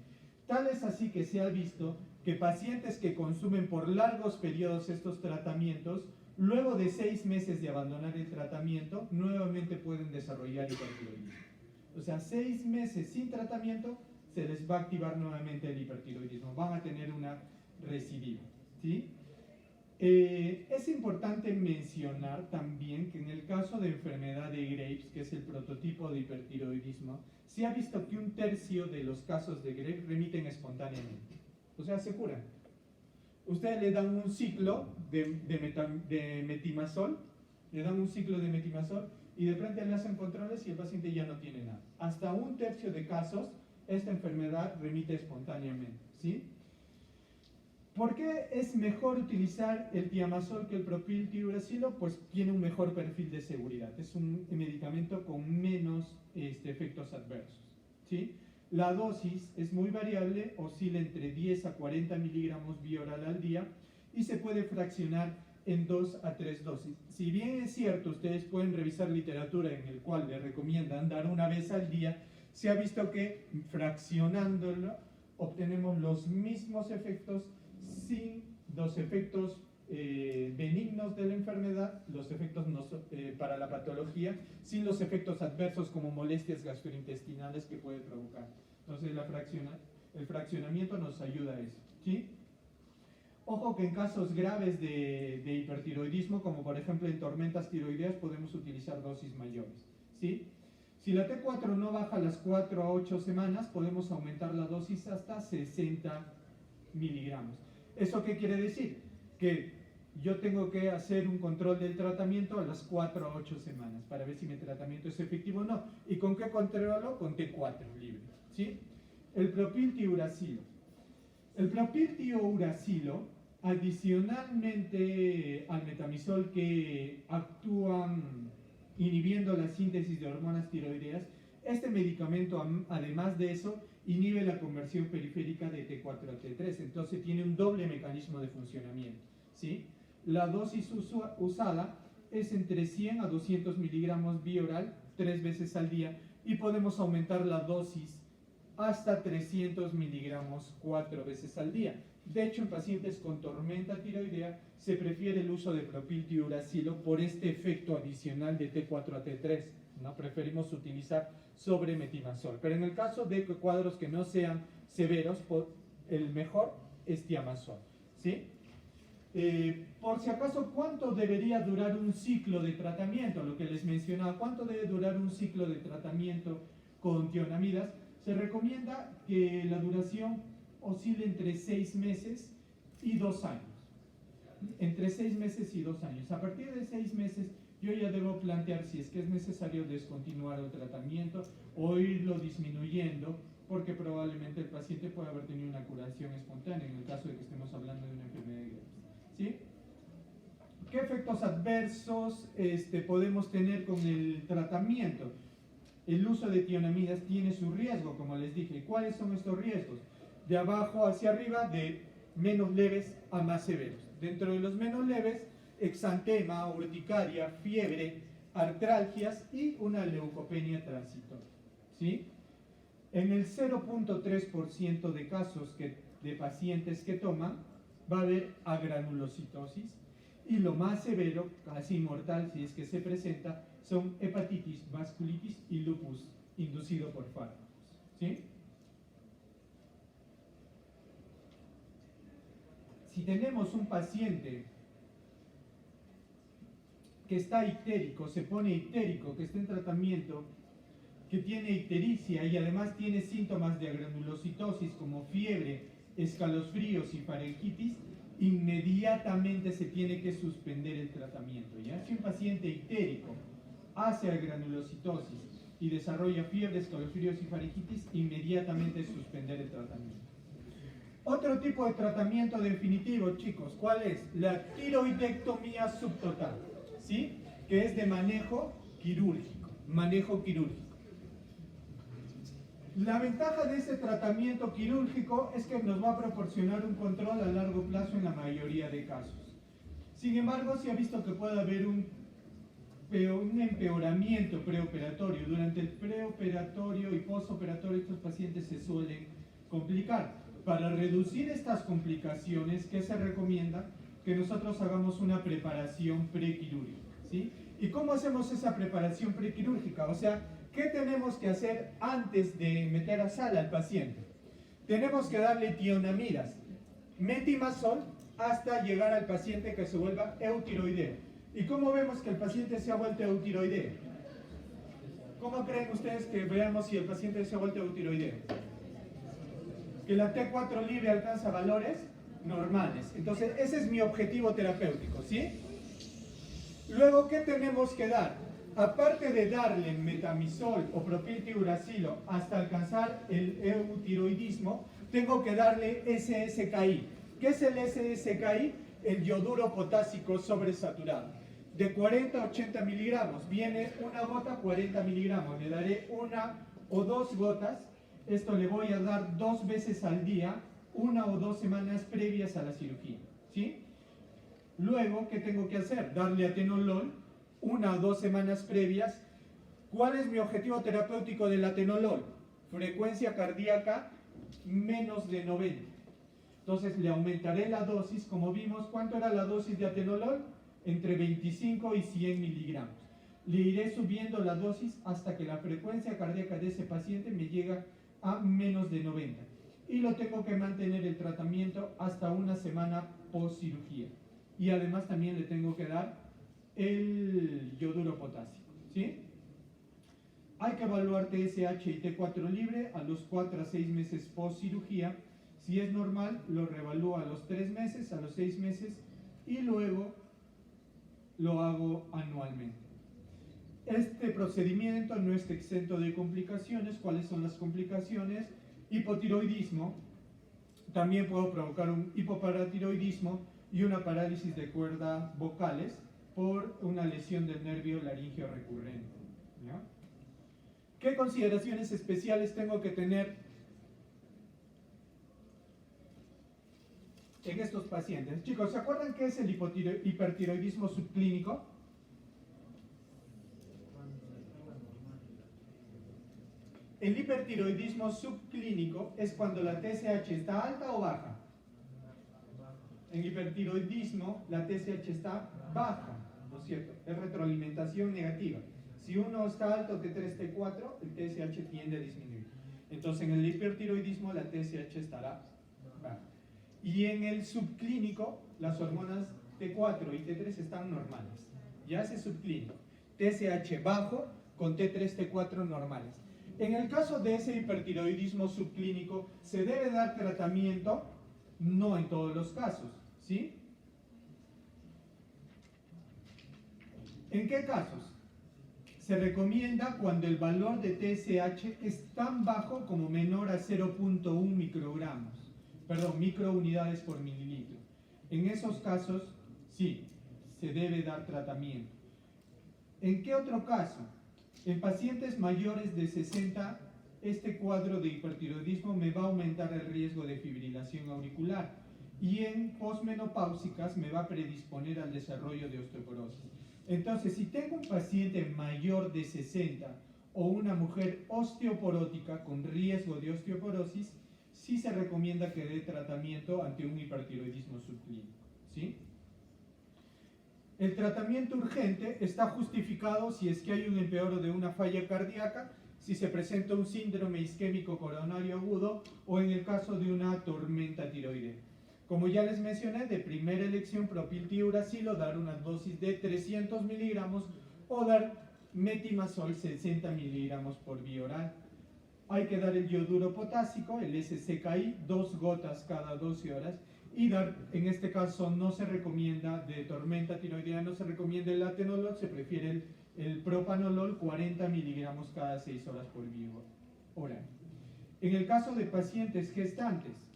Tal es así que se ha visto que pacientes que consumen por largos periodos estos tratamientos, luego de 6 meses de abandonar el tratamiento, nuevamente pueden desarrollar hipertiroidismo. O sea, 6 meses sin tratamiento, se les va a activar nuevamente el hipertiroidismo, van a tener una recidiva, ¿sí? Es importante mencionar también que en el caso de enfermedad de Graves, que es el prototipo de hipertiroidismo, se ha visto que 1/3 de los casos de Graves remiten espontáneamente, o sea, se curan. Ustedes le dan un ciclo de metimazol, y de frente le hacen controles y el paciente ya no tiene nada. Hasta 1/3 de casos esta enfermedad remite espontáneamente, ¿sí? ¿Por qué es mejor utilizar el tiamazol que el propiltiouracilo? Pues tiene un mejor perfil de seguridad, es un medicamento con menos efectos adversos, ¿sí? La dosis es muy variable, oscila entre 10 a 40 miligramos vía oral al día y se puede fraccionar en 2 a 3 dosis. Si bien es cierto, ustedes pueden revisar literatura en el cual les recomiendan dar una vez al día, se ha visto que fraccionándolo obtenemos los mismos efectos sin los efectos benignos de la enfermedad, los efectos para la patología, sin los efectos adversos como molestias gastrointestinales que puede provocar. Entonces el fraccionamiento nos ayuda a eso, ¿sí? Ojo que en casos graves de hipertiroidismo, como por ejemplo en tormentas tiroideas, podemos utilizar dosis mayores, ¿sí? Si la T4 no baja a las 4 a 8 semanas, podemos aumentar la dosis hasta 60 miligramos. ¿Eso qué quiere decir? Que yo tengo que hacer un control del tratamiento a las 4 a 8 semanas para ver si mi tratamiento es efectivo o no. ¿Y con qué controlo? Con T4 libre, ¿sí? El propiltiuracilo. El propiltiuracilo, adicionalmente al metamizol que actúan inhibiendo la síntesis de hormonas tiroideas, este medicamento, además de eso, inhibe la conversión periférica de T4 a T3, entonces tiene un doble mecanismo de funcionamiento, ¿sí? La dosis usada es entre 100 a 200 miligramos bioral 3 veces al día y podemos aumentar la dosis hasta 300 miligramos 4 veces al día. De hecho, en pacientes con tormenta tiroidea se prefiere el uso de propiltiuracilo por este efecto adicional de T4 a T3, ¿no? Preferimos utilizar sobre metimazol. Pero en el caso de cuadros que no sean severos, el mejor es tiamazol, ¿sí? Por si acaso, ¿cuánto debería durar un ciclo de tratamiento? Lo que les mencionaba, ¿cuánto debe durar un ciclo de tratamiento con tionamidas? Se recomienda que la duración oscila entre 6 meses y 2 años. Entre 6 meses y 2 años. A partir de 6 meses yo ya debo plantear si es que es necesario descontinuar el tratamiento o irlo disminuyendo, porque probablemente el paciente puede haber tenido una curación espontánea en el caso de que estemos hablando de una enfermedad grave, ¿sí? ¿Qué efectos adversos podemos tener con el tratamiento? El uso de tionamidas tiene su riesgo, como les dije. ¿Cuáles son estos riesgos? De abajo hacia arriba, de menos leves a más severos. Dentro de los menos leves, exantema, urticaria, fiebre, artralgias y una leucopenia transitoria, ¿sí? En el 0.3% de casos de pacientes que toman, va a haber agranulocitosis, y lo más severo, casi mortal si es que se presenta, son hepatitis, vasculitis y lupus inducido por fármacos, ¿sí? Si tenemos un paciente que está ictérico, se pone ictérico, que está en tratamiento, que tiene ictericia y además tiene síntomas de agranulocitosis como fiebre, escalofríos y faringitis, inmediatamente se tiene que suspender el tratamiento, ¿ya? Si un paciente ictérico hace agranulocitosis y desarrolla fiebre, escalofríos y faringitis, inmediatamente suspender el tratamiento. Otro tipo de tratamiento definitivo, chicos, ¿cuál es? La tiroidectomía subtotal, ¿sí? Que es de manejo quirúrgico, La ventaja de ese tratamiento quirúrgico es que nos va a proporcionar un control a largo plazo en la mayoría de casos. Sin embargo, se ha visto que puede haber un empeoramiento preoperatorio. Durante el preoperatorio y postoperatorio estos pacientes se suelen complicar. Para reducir estas complicaciones, ¿qué se recomienda? Que nosotros hagamos una preparación prequirúrgica, ¿sí? ¿Y cómo hacemos esa preparación prequirúrgica? O sea, ¿qué tenemos que hacer antes de meter a sala al paciente? Tenemos que darle tionamidas, metimazol, hasta llegar al paciente que se vuelva eutiroideo. ¿Y cómo vemos que el paciente se ha vuelto eutiroideo? ¿Cómo creen ustedes que veamos si el paciente se ha vuelto eutiroideo? Que la T4 libre alcanza valores normales. Entonces, ese es mi objetivo terapéutico, ¿sí? Luego, ¿qué tenemos que dar? Aparte de darle metamizol o propiltiuracilo hasta alcanzar el eutiroidismo, tengo que darle SSKI. ¿Qué es el SSKI? El yoduro potásico sobresaturado. De 40 a 80 miligramos. Viene una gota, 40 miligramos. Le daré 1 o 2 gotas. Esto le voy a dar 2 veces al día, 1 o 2 semanas previas a la cirugía, ¿sí? Luego, ¿qué tengo que hacer? Darle atenolol 1 o 2 semanas previas. ¿Cuál es mi objetivo terapéutico del atenolol? Frecuencia cardíaca menos de 90. Entonces le aumentaré la dosis, como vimos, ¿cuánto era la dosis de atenolol? Entre 25 y 100 miligramos. Le iré subiendo la dosis hasta que la frecuencia cardíaca de ese paciente me llega a menos de 90. Y lo tengo que mantener el tratamiento hasta una semana post cirugía. Y además también le tengo que dar el yoduro potásico, ¿sí? Hay que evaluar TSH y T4 libre a los 4 a 6 meses post cirugía. Si es normal, lo reevalúo a los 3 meses, a los 6 meses y luego lo hago anualmente. Este procedimiento no está exento de complicaciones. ¿Cuáles son las complicaciones? Hipotiroidismo. También puedo provocar un hipoparatiroidismo y una parálisis de cuerdas vocales por una lesión del nervio laríngeo recurrente, ¿ya? ¿Qué consideraciones especiales tengo que tener en estos pacientes? Chicos, ¿se acuerdan qué es el hipertiroidismo subclínico? El hipertiroidismo subclínico es cuando la TSH está alta o baja. En hipertiroidismo la TSH está baja, ¿no es cierto? Es retroalimentación negativa. Si uno está alto, T3, T4, el TSH tiende a disminuir. Entonces en el hipertiroidismo la TSH estará baja. Y en el subclínico las hormonas T4 y T3 están normales. Ya es subclínico. TSH bajo con T3, T4 normales. En el caso de ese hipertiroidismo subclínico, ¿se debe dar tratamiento? No en todos los casos, ¿sí? ¿En qué casos? Se recomienda cuando el valor de TSH es tan bajo como menor a 0.1 microgramos, microunidades por mililitro. En esos casos, sí, se debe dar tratamiento. ¿En qué otro caso? En pacientes mayores de 60, este cuadro de hipertiroidismo me va a aumentar el riesgo de fibrilación auricular y en posmenopáusicas me va a predisponer al desarrollo de osteoporosis. Entonces, si tengo un paciente mayor de 60 o una mujer osteoporótica con riesgo de osteoporosis, sí se recomienda que dé tratamiento ante un hipertiroidismo subclínico, ¿sí? El tratamiento urgente está justificado si es que hay un empeoro de una falla cardíaca, si se presenta un síndrome isquémico coronario agudo o en el caso de una tormenta tiroidea. Como ya les mencioné, de primera elección propiltiuracilo, dar una dosis de 300 miligramos o dar metimazol 60 miligramos por vía oral. Hay que dar el yoduro potásico, el SCKI, 2 gotas cada 12 horas. Y dar, en este caso no se recomienda de tormenta tiroidea, no se recomienda el atenolol, se prefiere el propanolol, 40 miligramos cada 6 horas por vía oral. En el caso de pacientes gestantes,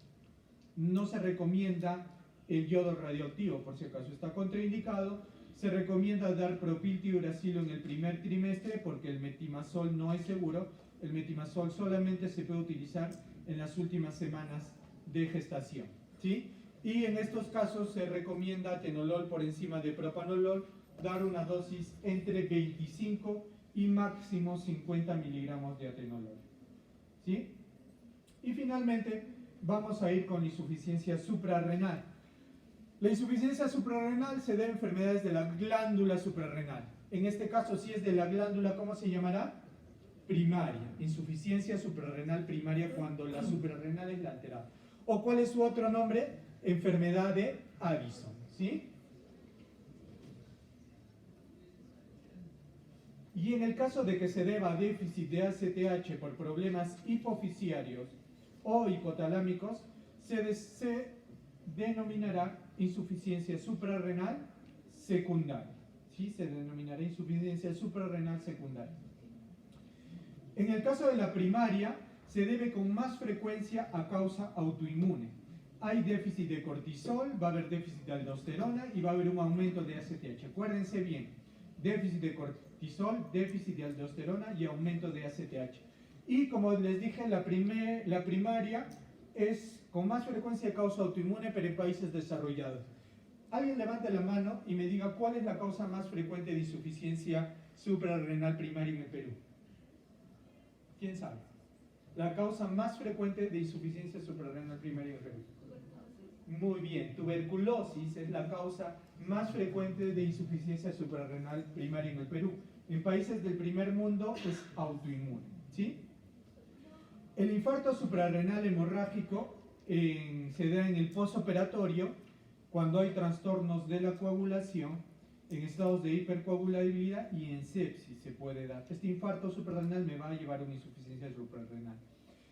no se recomienda el yodo radioactivo, por si acaso está contraindicado. Se recomienda dar propiltiuracilo en el primer trimestre porque el metimazol no es seguro. El metimazol solamente se puede utilizar en las últimas semanas de gestación, ¿sí? Y en estos casos se recomienda atenolol por encima de propanolol, dar una dosis entre 25 y máximo 50 miligramos de atenolol, ¿sí? Y finalmente vamos a ir con insuficiencia suprarrenal. La insuficiencia suprarrenal se debe a enfermedades de la glándula suprarrenal. En este caso, si es de la glándula, ¿cómo se llamará? Primaria. Insuficiencia suprarrenal primaria cuando la suprarrenal es la alterada. ¿O cuál es su otro nombre? Enfermedad de Addison, ¿sí? Y en el caso de que se deba a déficit de ACTH por problemas hipofisiarios o hipotalámicos, se denominará insuficiencia suprarrenal secundaria, ¿sí? Se denominará insuficiencia suprarrenal secundaria. En el caso de la primaria, se debe con más frecuencia a causa autoinmune. Hay déficit de cortisol, va a haber déficit de aldosterona y va a haber un aumento de ACTH. Acuérdense bien, déficit de cortisol, déficit de aldosterona y aumento de ACTH. Y como les dije, la primaria es con más frecuencia causa autoinmune, pero en países desarrollados. Alguien levante la mano y me diga cuál es la causa más frecuente de insuficiencia suprarrenal primaria en el Perú. ¿Quién sabe? La causa más frecuente de insuficiencia suprarrenal primaria en el Perú. Muy bien, tuberculosis es la causa más frecuente de insuficiencia suprarrenal primaria en el Perú. En países del primer mundo es autoinmune, ¿sí? El infarto suprarrenal hemorrágico se da en el postoperatorio cuando hay trastornos de la coagulación, en estados de hipercoagulabilidad y en sepsis se puede dar. Este infarto suprarrenal me va a llevar a una insuficiencia suprarrenal.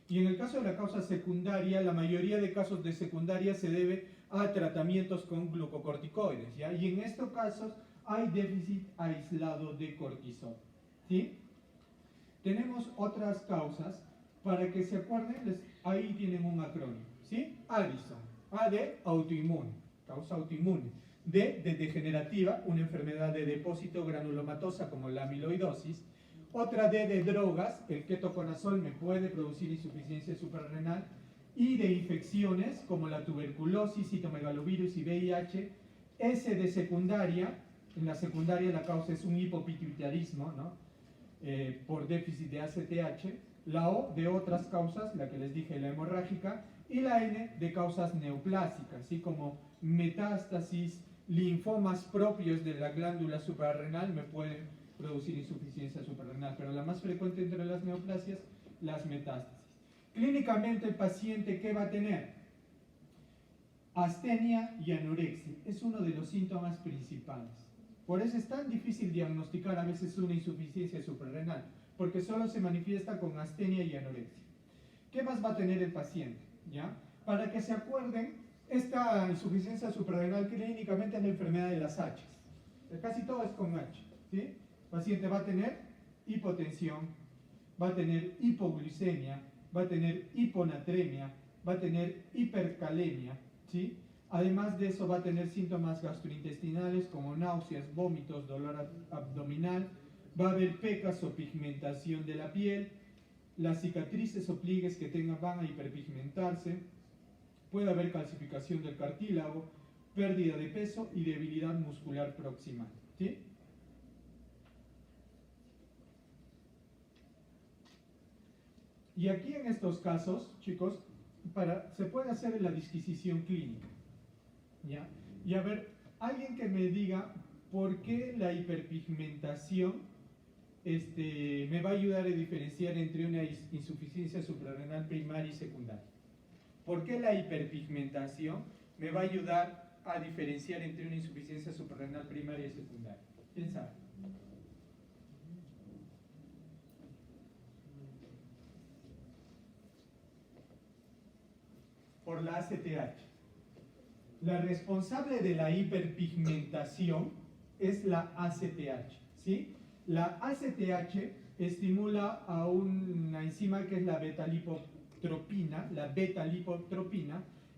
Y en el caso de la causa secundaria, la mayoría de casos de secundaria se debe a tratamientos con glucocorticoides, ¿ya? Y en estos casos hay déficit aislado de cortisol, ¿sí? Tenemos otras causas, para que se acuerden, ahí tienen un acrónimo, ¿sí? Addison, A de autoinmune, causa autoinmune, D de degenerativa, una enfermedad de depósito granulomatosa como la amiloidosis, otra D de drogas, el ketoconazol me puede producir insuficiencia suprarrenal, y de infecciones como la tuberculosis, citomegalovirus y VIH, S de secundaria, en la secundaria la causa es un hipopituitarismo, ¿no? Por déficit de ACTH, la O de otras causas, la que les dije, la hemorrágica, y la N de causas neoplásicas, así como metástasis, linfomas propios de la glándula suprarrenal me pueden producir insuficiencia suprarrenal, pero la más frecuente entre las neoplasias, las metástasis. Clínicamente el paciente, ¿qué va a tener? Astenia y anorexia, es uno de los síntomas principales. Por eso es tan difícil diagnosticar a veces una insuficiencia suprarrenal, porque solo se manifiesta con astenia y anorexia. ¿Qué más va a tener el paciente? ¿Ya? Para que se acuerden, esta insuficiencia suprarrenal clínicamente es la enfermedad de las H. Casi todo es con H, ¿sí? El paciente va a tener hipotensión, va a tener hipoglucemia, va a tener hiponatremia, va a tener hipercalemia, ¿sí? Además de eso va a tener síntomas gastrointestinales como náuseas, vómitos, dolor abdominal, va a haber pecas o pigmentación de la piel, las cicatrices o pliegues que tengan van a hiperpigmentarse, puede haber calcificación del cartílago, pérdida de peso y debilidad muscular proximal, ¿sí? Y aquí en estos casos, chicos, se puede hacer la disquisición clínica, ¿ya? Y a ver, alguien que me diga por qué la hiperpigmentación me va a ayudar a diferenciar entre una insuficiencia suprarrenal primaria y secundaria. ¿Por qué la hiperpigmentación me va a ayudar a diferenciar entre una insuficiencia suprarrenal primaria y secundaria? ¿Quién sabe? Por la ACTH. La responsable de la hiperpigmentación es la ACTH, ¿sí? La ACTH estimula a una enzima que es la beta-lipotropina,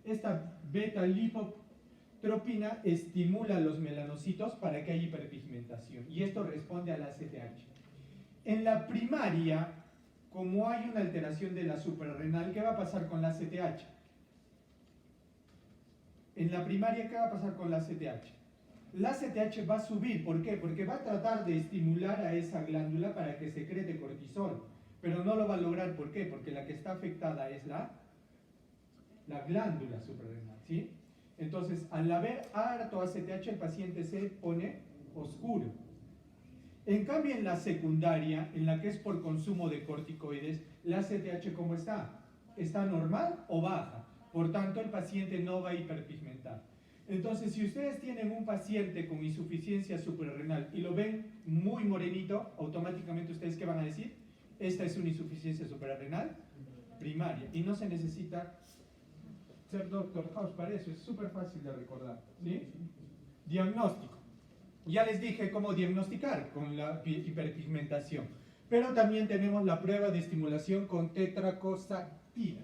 Esta beta-lipotropina estimula los melanocitos para que haya hiperpigmentación, y esto responde a la ACTH. En la primaria, como hay una alteración de la suprarrenal, ¿qué va a pasar con la ACTH? En la primaria, ¿qué va a pasar con la ACTH? La ACTH va a subir, ¿por qué? Porque va a tratar de estimular a esa glándula para que secrete cortisol, pero no lo va a lograr, ¿por qué? Porque la que está afectada es la glándula suprarrenal, ¿sí? Entonces, al haber harto ACTH, el paciente se pone oscuro. En cambio, en la secundaria, en la que es por consumo de corticoides, la ACTH, ¿cómo está? ¿Está normal o baja? Por tanto, el paciente no va a hiperpigmentar. Entonces, si ustedes tienen un paciente con insuficiencia suprarrenal y lo ven muy morenito, automáticamente ustedes, ¿qué van a decir? Esta es una insuficiencia suprarrenal primaria. Y no se necesita ser Dr. House para eso, es súper fácil de recordar, ¿sí? Diagnóstico. Ya les dije cómo diagnosticar con la hiperpigmentación. Pero también tenemos la prueba de estimulación con tetracosactida,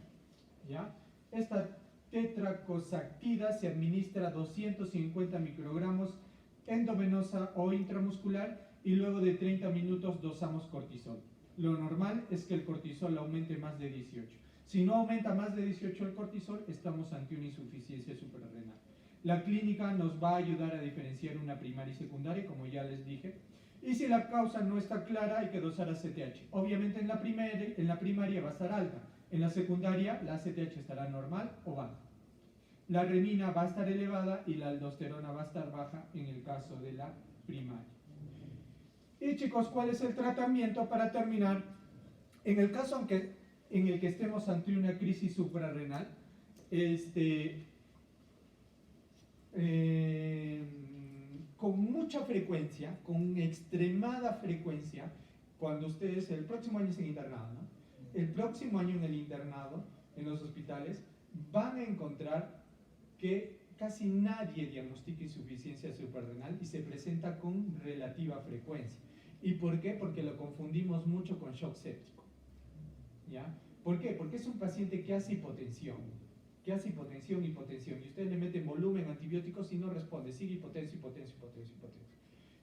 ¿ya? Esta tetracosactida se administra 250 microgramos endovenosa o intramuscular y luego de 30 minutos dosamos cortisol. Lo normal es que el cortisol aumente más de 18. Si no aumenta más de 18 el cortisol, estamos ante una insuficiencia suprarrenal. La clínica nos va a ayudar a diferenciar una primaria y secundaria, como ya les dije. Y si la causa no está clara, hay que dosar ACTH. Obviamente en la primaria va a estar alta. En la secundaria, la ACTH estará normal o baja. la renina va a estar elevada y la aldosterona va a estar baja en el caso de la primaria. Y chicos, ¿cuál es el tratamiento para terminar? En el caso en el que estemos ante una crisis suprarrenal, con mucha frecuencia, con extremada frecuencia, cuando ustedes, el próximo año es en internado, ¿no? El próximo año en el internado, en los hospitales, van a encontrar que casi nadie diagnostica insuficiencia suprarrenal y se presenta con relativa frecuencia. ¿Y por qué? Porque lo confundimos mucho con shock séptico. ¿Ya? ¿Por qué? Porque es un paciente que hace hipotensión, y ustedes le meten volumen, antibióticos y no responde, sigue hipotenso.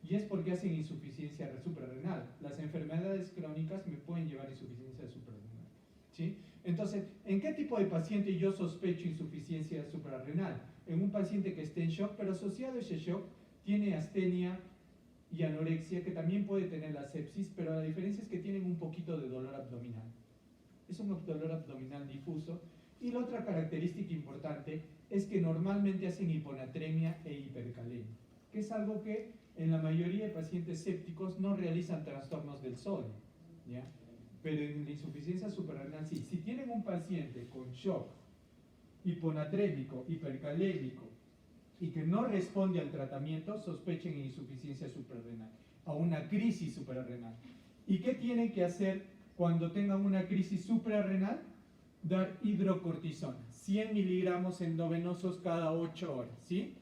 Y es porque hacen insuficiencia suprarrenal. Las enfermedades crónicas me pueden llevar a insuficiencia suprarrenal, ¿sí? Entonces, ¿en qué tipo de paciente yo sospecho insuficiencia suprarrenal? En un paciente que esté en shock, pero asociado a ese shock tiene astenia y anorexia, que también puede tener la sepsis, pero la diferencia es que tienen un poquito de dolor abdominal. Es un dolor abdominal difuso. Y la otra característica importante es que normalmente hacen hiponatremia e hipercalemia, que es algo que en la mayoría de pacientes sépticos no realizan trastornos del sodio, ¿ya? Pero en la insuficiencia suprarrenal sí. Si tienen un paciente con shock, hiponatrémico, hipercalémico y que no responde al tratamiento, sospechen insuficiencia suprarrenal, a una crisis suprarrenal. ¿Y qué tienen que hacer cuando tengan una crisis suprarrenal? Dar hidrocortisona, 100 miligramos endovenosos cada 8 horas, ¿sí?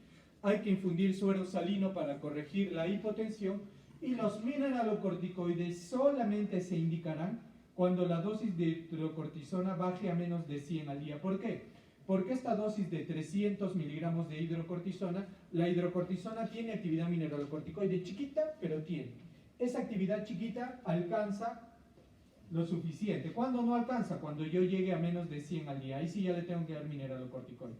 Hay que infundir suero salino para corregir la hipotensión y los mineralocorticoides solamente se indicarán cuando la dosis de hidrocortisona baje a menos de 100 al día. ¿Por qué? Porque esta dosis de 300 miligramos de hidrocortisona, la hidrocortisona tiene actividad mineralocorticoide chiquita, pero tiene. Esa actividad chiquita alcanza lo suficiente. ¿Cuándo no alcanza? Cuando yo llegue a menos de 100 al día. Ahí sí ya le tengo que dar mineralocorticoides.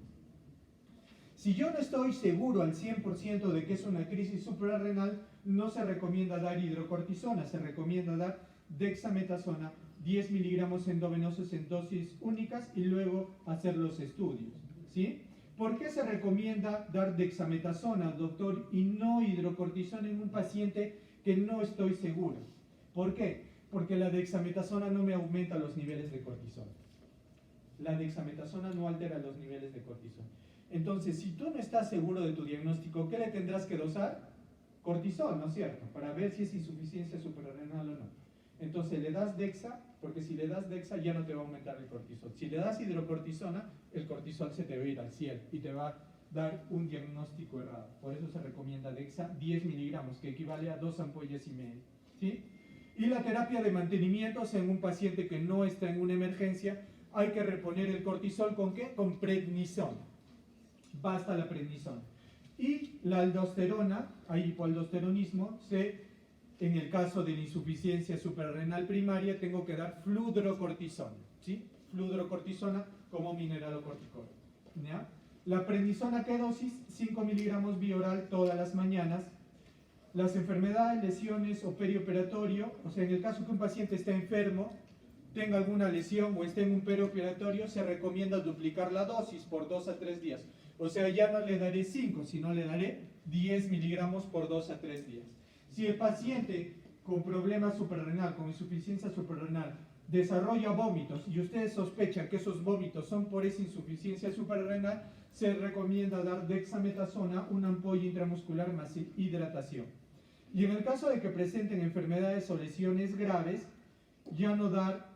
Si yo no estoy seguro al 100% de que es una crisis suprarrenal, no se recomienda dar hidrocortisona, se recomienda dar dexametasona, 10 miligramos endovenosos en dosis únicas y luego hacer los estudios, ¿sí? ¿Por qué se recomienda dar dexametasona, doctor, y no hidrocortisona en un paciente que no estoy seguro? ¿Por qué? Porque la dexametasona no me aumenta los niveles de cortisol. La dexametasona no altera los niveles de cortisol. Entonces, si tú no estás seguro de tu diagnóstico, ¿qué le tendrás que dosar? Cortisol, ¿no es cierto? Para ver si es insuficiencia suprarrenal o no. Entonces, le das dexa, porque si le das dexa ya no te va a aumentar el cortisol. Si le das hidrocortisona, el cortisol se te va a ir al cielo y te va a dar un diagnóstico errado. Por eso se recomienda dexa 10 miligramos, que equivale a 2 ampollas y media, ¿sí? Y la terapia de mantenimiento, o sea, en un paciente que no está en una emergencia, hay que reponer el cortisol ¿con qué? Con prednisona. Basta la prednisona. Y la aldosterona, hay hipoaldosteronismo, en el caso de la insuficiencia suprarrenal primaria, tengo que dar fludrocortisona, ¿sí? Fludrocortisona como mineralocorticoide, ¿ya? La prednisona, ¿qué dosis? 5 miligramos vía oral todas las mañanas. Las enfermedades, lesiones o perioperatorio, o sea, en el caso que un paciente esté enfermo, tenga alguna lesión o esté en un perioperatorio, se recomienda duplicar la dosis por 2 a 3 días. O sea, ya no le daré 5, sino le daré 10 miligramos por 2 a 3 días. Si el paciente con problema suprarrenal, con insuficiencia suprarrenal, desarrolla vómitos y ustedes sospechan que esos vómitos son por esa insuficiencia suprarrenal, se recomienda dar dexametasona, una ampolla intramuscular más hidratación. Y en el caso de que presenten enfermedades o lesiones graves, ya no dar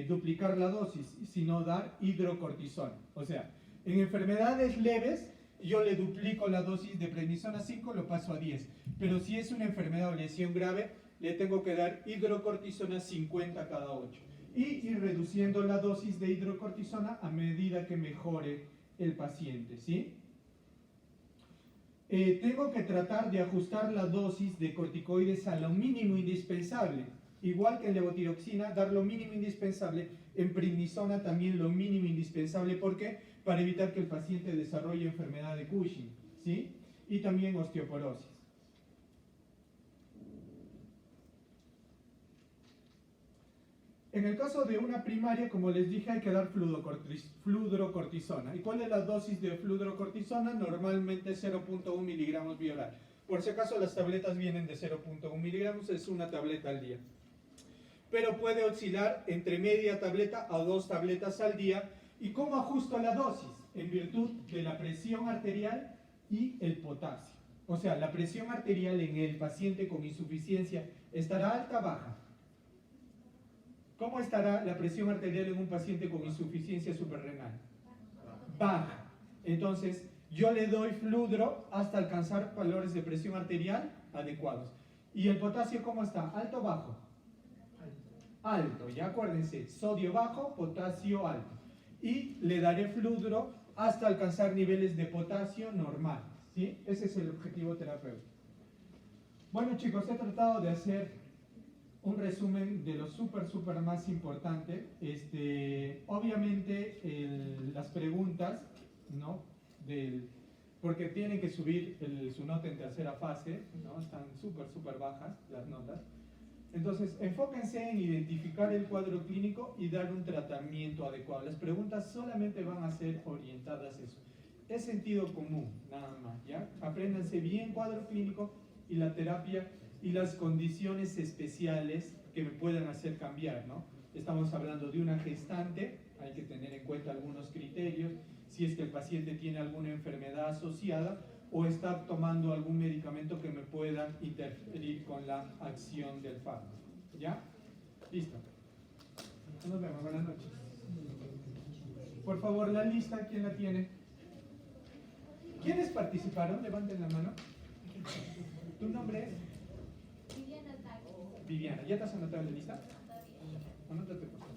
duplicar la dosis, sino dar hidrocortisona. O sea, en enfermedades leves, yo le duplico la dosis de prednisona 5, lo paso a 10. Pero si es una enfermedad o lesión grave, le tengo que dar hidrocortisona 50 cada 8. Y ir reduciendo la dosis de hidrocortisona a medida que mejore el paciente, ¿sí? Tengo que tratar de ajustar la dosis de corticoides a lo mínimo indispensable. Igual que en levotiroxina, dar lo mínimo indispensable. En prednisona también lo mínimo indispensable. ¿Por qué? Para evitar que el paciente desarrolle enfermedad de Cushing, ¿sí? Y también osteoporosis. En el caso de una primaria, como les dije, hay que dar fludrocortisona. ¿Y cuál es la dosis de fludrocortisona? Normalmente 0.1 miligramos vía oral. Por si acaso las tabletas vienen de 0.1 miligramos, es una tableta al día. Pero puede oscilar entre media tableta a 2 tabletas al día. ¿Y cómo ajusto la dosis? En virtud de la presión arterial y el potasio. O sea, la presión arterial en el paciente con insuficiencia estará alta o baja. ¿Cómo estará la presión arterial en un paciente con insuficiencia suprarrenal? Baja. Entonces, yo le doy fludro hasta alcanzar valores de presión arterial adecuados. ¿Y el potasio cómo está? ¿Alto o bajo? Alto, ya acuérdense, sodio bajo, potasio alto. Y le daré fludro hasta alcanzar niveles de potasio normales, ¿sí? Ese es el objetivo terapéutico. Bueno, chicos, he tratado de hacer un resumen de lo súper más importante. Obviamente las preguntas, ¿no? Porque tienen que subir su nota en tercera fase, ¿no? Están súper bajas las notas. Entonces, enfóquense en identificar el cuadro clínico y dar un tratamiento adecuado. Las preguntas solamente van a ser orientadas a eso. Es sentido común, nada más, ¿ya? Apréndanse bien cuadro clínico y la terapia y las condiciones especiales que me puedan hacer cambiar, ¿no? Estamos hablando de una gestante, hay que tener en cuenta algunos criterios, si es que el paciente tiene alguna enfermedad asociada o está tomando algún medicamento que me pueda interferir con la acción del fármaco. ¿Ya? Listo. Nos vemos, buenas noches. Por favor, la lista, ¿quién la tiene? ¿Quiénes participaron? Levanten la mano. ¿Tu nombre es? Viviana. Viviana. ¿Ya te has anotado en la lista? Anótate, por favor.